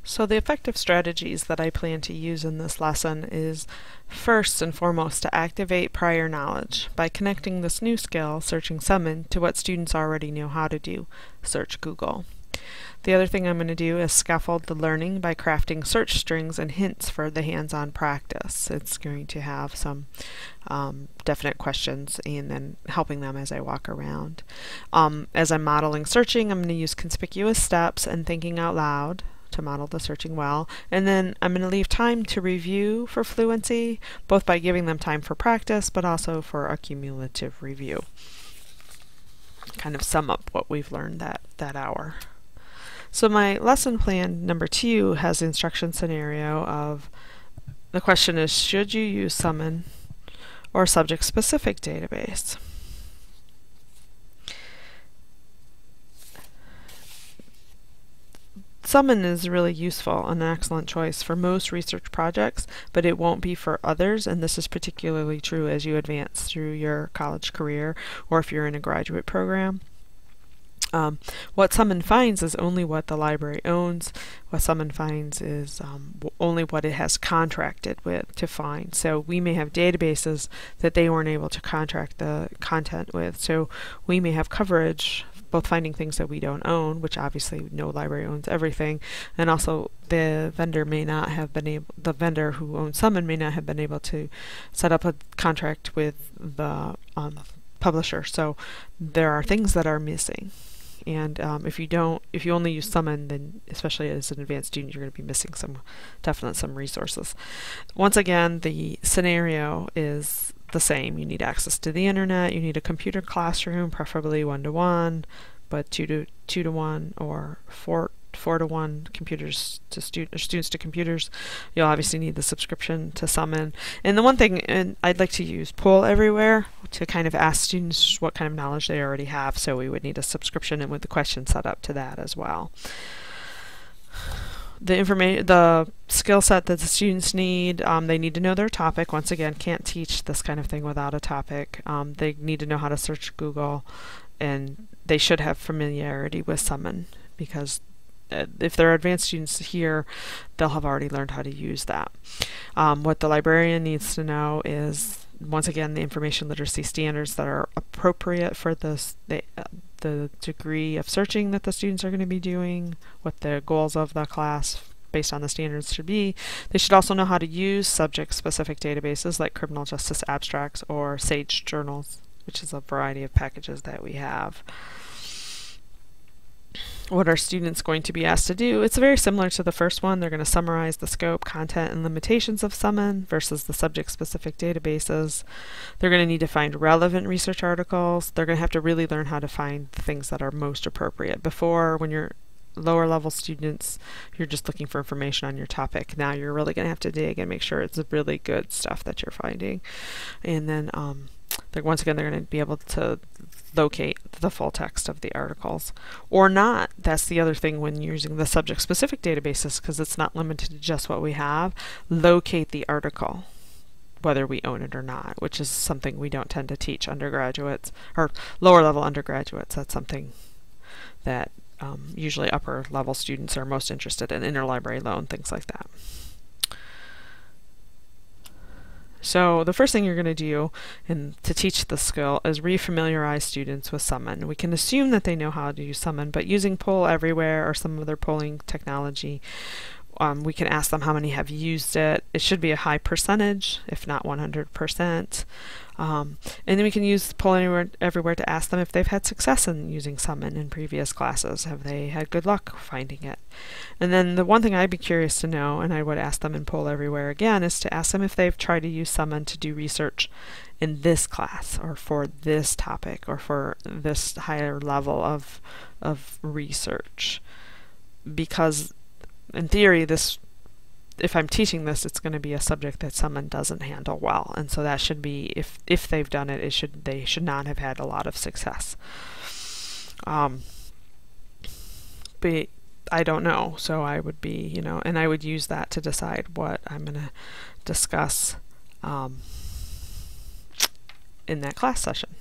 So the effective strategies that I plan to use in this lesson is first and foremost to activate prior knowledge by connecting this new skill, searching summon, to what students already know how to do, search Google. The other thing I'm going to do is scaffold the learning by crafting search strings and hints for the hands-on practice. It's going to have some definite questions and then helping them as I walk around. As I'm modeling searching, I'm going to use conspicuous steps and thinking out loud to model the searching well, and then I'm going to leave time to review for fluency, both by giving them time for practice but also for a cumulative review. Kind of sum up what we've learned that hour. So my lesson plan number 2 has the instruction scenario of the question is, should you use summon or subject specific database? Summon is really useful and an excellent choice for most research projects, but it won't be for others, and this is particularly true as you advance through your college career or if you're in a graduate program. What Summon finds is only what the library owns. What Summon finds is only what it has contracted with to find. So we may have databases that they weren't able to contract the content with. So we may have coverage, both finding things that we don't own, which obviously no library owns everything, and also the vendor may not have been able, the vendor who owns Summon may not have been able to set up a contract with the publisher. So there are things that are missing. And if you only use Summon, then especially as an advanced student, you're going to be missing some resources. Once again, the scenario is the same. You need access to the internet. You need a computer classroom, preferably 1-to-1, but 2-to-1 or 4-to-1 computers to students to computers. You'll obviously need the subscription to Summon. And the one thing, and I'd like to use Poll Everywhere to kind of ask students what kind of knowledge they already have, so we would need a subscription and with the question set up to that as well. The skill set that the students need, they need to know their topic. Once again, can't teach this kind of thing without a topic. They need to know how to search Google, and they should have familiarity with Summon, because if they're advanced students here, they'll have already learned how to use that. What the librarian needs to know is, once again, the information literacy standards that are appropriate for the degree of searching that the students are going to be doing, what the goals of the class based on the standards should be. They should also know how to use subject-specific databases like criminal justice abstracts or SAGE journals, which is a variety of packages that we have. What are students going to be asked to do? It's very similar to the first one. They're going to summarize the scope, content, and limitations of Summon versus the subject-specific databases. They're going to need to find relevant research articles. They're going to have to really learn how to find the things that are most appropriate. Before, when you're lower level students, you're just looking for information on your topic. Now you're really going to have to dig and make sure it's really good stuff that you're finding. And then once again, they're going to be able to locate the full text of the articles. Or not. That's the other thing when you're using the subject-specific databases, because it's not limited to just what we have. Locate the article, whether we own it or not, which is something we don't tend to teach undergraduates or lower-level undergraduates. That's something that usually upper-level students are most interested in, interlibrary loan, things like that. So the first thing you're going to do to teach the skill is refamiliarize students with Summon. We can assume that they know how to use Summon, but using Poll Everywhere or some other polling technology, we can ask them how many have used it. It should be a high percentage, if not 100%. And then we can use Poll Everywhere to ask them if they've had success in using Summon in previous classes. Have they had good luck finding it? And then the one thing I'd be curious to know, and I would ask them in Poll Everywhere again, is to ask them if they've tried to use Summon to do research in this class or for this topic or for this higher level of research. Because in theory, if I'm teaching this, it's going to be a subject that Summon doesn't handle well, and so that should be, if they've done it, they should not have had a lot of success. But I don't know, so I would be, and I would use that to decide what I'm going to discuss in that class session.